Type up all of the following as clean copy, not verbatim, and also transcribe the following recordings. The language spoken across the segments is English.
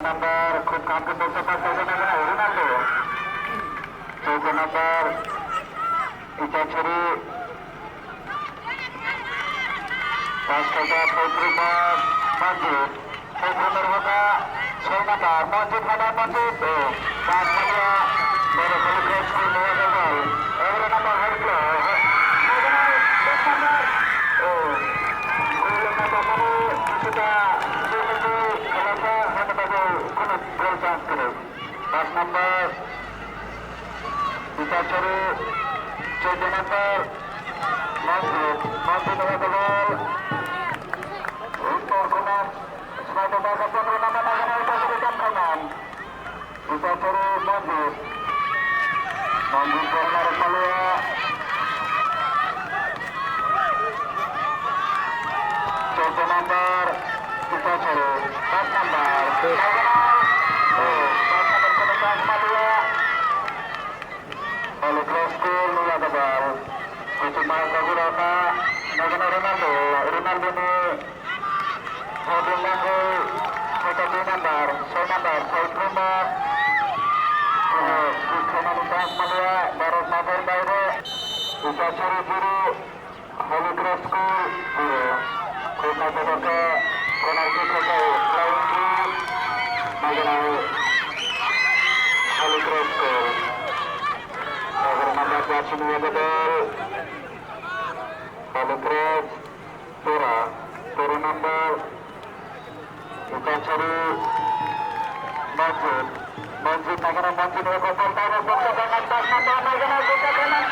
Number খুব কামকে বলতে পারছে না রোনাল্ডো 14 নম্বর ইটাছড়ি 5 টাকা 35 মঞ্জিত 14 নম্বর হোকা 6 নম্বর মঞ্জিত হানা মঞ্জিত 5 নম্বর বড় বড় ক্রস করে নিয়ে গেল 11 নম্বর হরলো 10 নম্বর ও গোল না মানে কিছুটা খেলাটা হতে পারে কোনো গোল চান্স করে 5 নম্বর ইটাছড়ি 14 নম্বর মঞ্জিত হয়ে গেল উত্তর কোন স্নাইপার টাকা 15 নম্বর লাগানো ইটাছড়ি ক্যাম্পমান ইটাছড়ি মঞ্জিত কর্নার পালিয়া 14 নম্বর ইটাছড়ি 5 নম্বর কোনো চান্স পালিয়া বলে ক্রস করে নিয়ে যাবার কিছু মার কবিরতা নগেন রোনাল্ডো নিয়ে 14 নম্বর 2 নম্বর 6 নম্বর 6 নম্বর চান্স পালিয়া ভারত মাঠের বাইরে ইটাছড়ি পুরো হলি ক্রস করে পুরো খুব মাঠে কোনার থেকে flying kick Nagen Holy Cross করে Nama Jasin Wadadal Halukres Tura number Ikanchari Manjid Nagana Manjid Wakapal Tara Baksa Bangat Basna Nagana Buka Kanan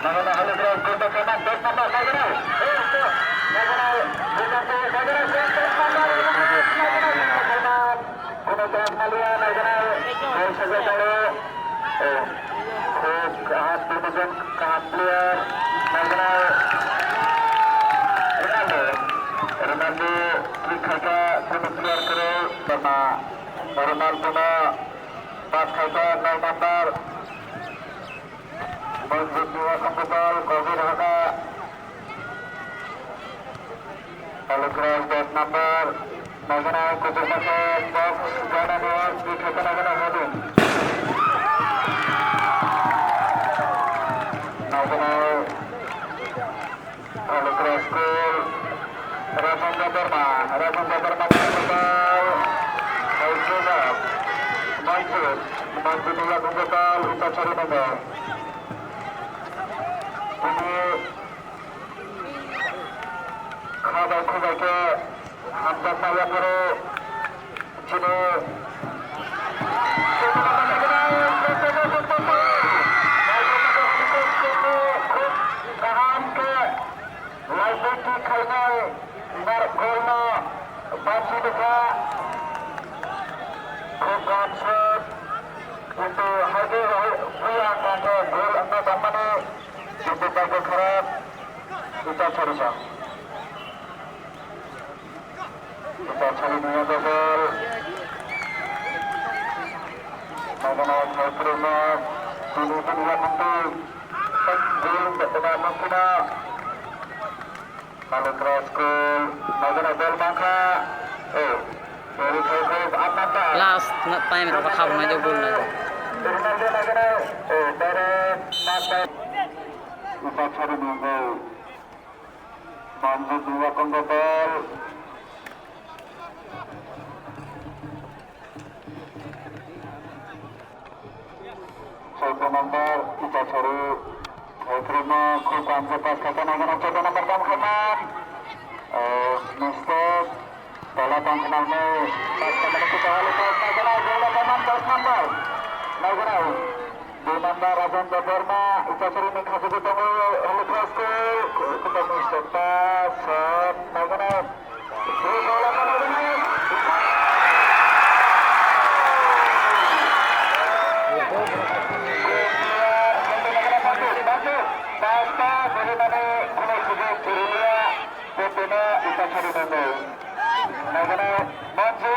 Nagana Halukres Gunda Kanan 10 number Nagana কোনো চান্স পালিয়া Nagana সাজা করে খুব হাত দুজন কাপ প্লেয়ার Nagana রোনাল্ডো খেলটা কোনো player করে Ronaldo 5 খেলটা 9 নম্বর মসজিদ নিয়ে সম্পদল গভীর হাঁটা Halukres 10 নম্বর Nagana কুকুর পাশে বক্স জানা নেওয়া কি খেতে Nagana হবেন Nagana Halukres school Rajendra Barma Manjit গুঞ্জকাল ইটাছড়ি নগর তিনি খুবাইকে হামদার পাইয়া করে যিনি খাইনাই গোল না বাঁচি দেখা খুব গাছ কিন্তু হাইডে ভুয়া কাকে গোল আমরা সম্মানে কিন্তু তাকে খারাপ ইটাছড়ি নিয়ে গেল Nagana Halukres তিনি কিন্তু মন্ত্রীরা Halukres স্কুল Nagana bel মাখা Last time kita bakal maju gol lagi. Rোনাল্ডো Nagana direct মাঠে ইটাছড়ি নিয়ে গেল মঞ্জিত নিরাপন্দ বল নম্বর ইটাছড়ি খুব কামকে 5 টাকা Nagana 14 নম্বর কাম খামান মিস্টেক পহলা কাম খানে 5 টাকা কিছু হলে তো Nagana গোল কামান 10 নম্বর Nagana 2 নম্বর রাজেন্দ্র বর্মা ইটাছড়ি में खासे तो Halukres को कुछ मिस्टेक पास Nagana गोल Nagana Basta bagaimana kalau sudah dunia betulnya kita cari dulu. Bagaimana maju?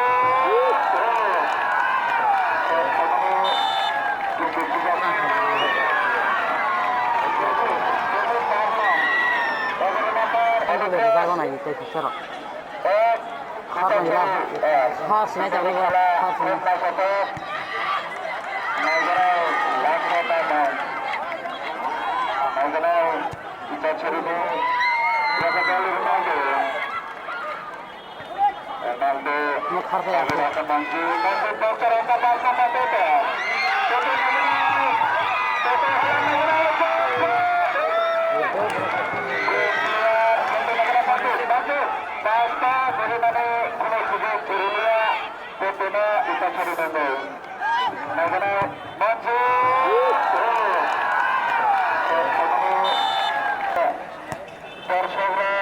जागो नहीं तो सर खास नहीं चल रहा खास नहीं kita cari dulu. Berapa kali Ronaldo? Ronaldo. Menggunakan maju. Masuk boxer angka pasang Matete. Basta bagaimana kalau sudah dunia betulnya kita cari dulu. Bagaimana maju? দর্শকরা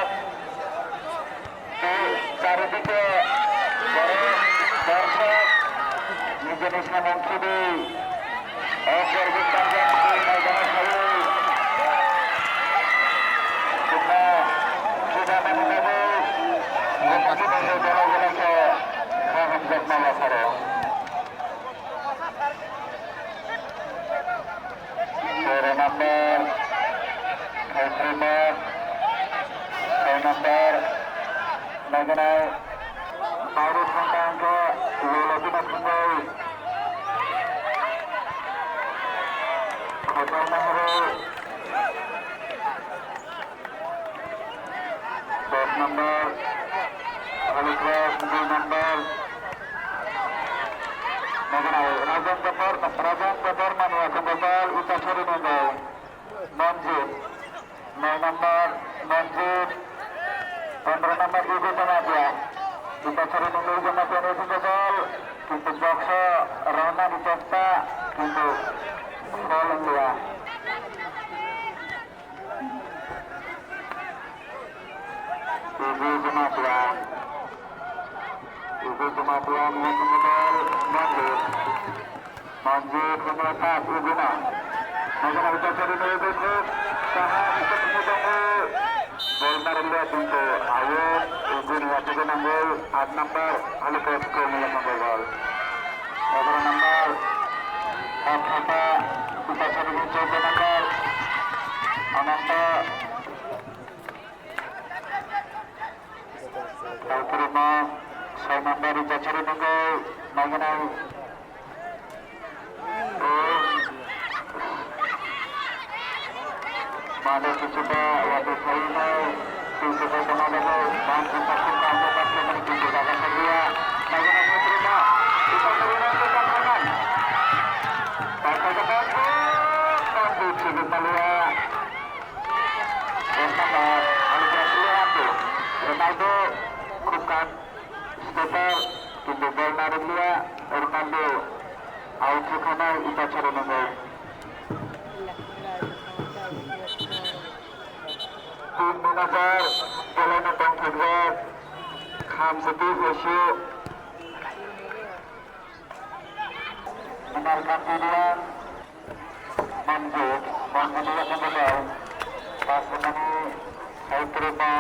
চারিদিকে দর্শক নিজের ইসলাম অংশী nomor mengenai Paulus tentang ke Lulatina Kundai Hotel Nahru Bos nomor Aliklas 2 nomor mengenai Rajan Pepor Mania Kembal Utasari Nundai Manjid 9 nomor Manjid 15 nomor Ibu Jamatia kita cari dulu Jamatia itu gagal untuk bakso Rana dicoba untuk kolom dia Ibu Jamatia mengaku modal Manjid menyelepas Ibuna maka kita cari dulu besok saham kita menunggu gol lihat untuk Ayub Ibu diwajibkan gol 8 nomor Alikos ke melakukan gol nomor Athok kita cari mencoba nomor Ananta kau terima SAIMA kita cari gol mengenai Mada coba waktu SAIMA untuk bertemanannya dan kita suka dapat memiliki kebanyakan sedia bagaimana terima kita terima untuk tangan pasal depan nanti cukup melia bersama Ronaldo Ronaldo bukan stopper untuk gol Maria Ronaldo out kanal kita cari nomor tim mengajar jalan abang kedua kham satu isu menarikkan pilihan Manjid juga kembali pas ini saya terima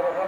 Terima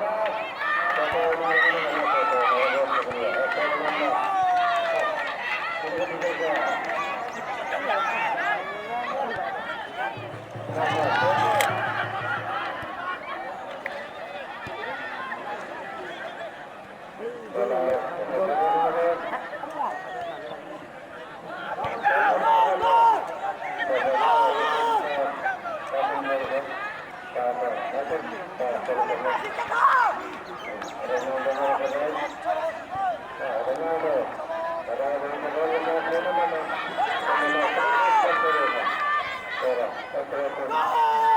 kasih.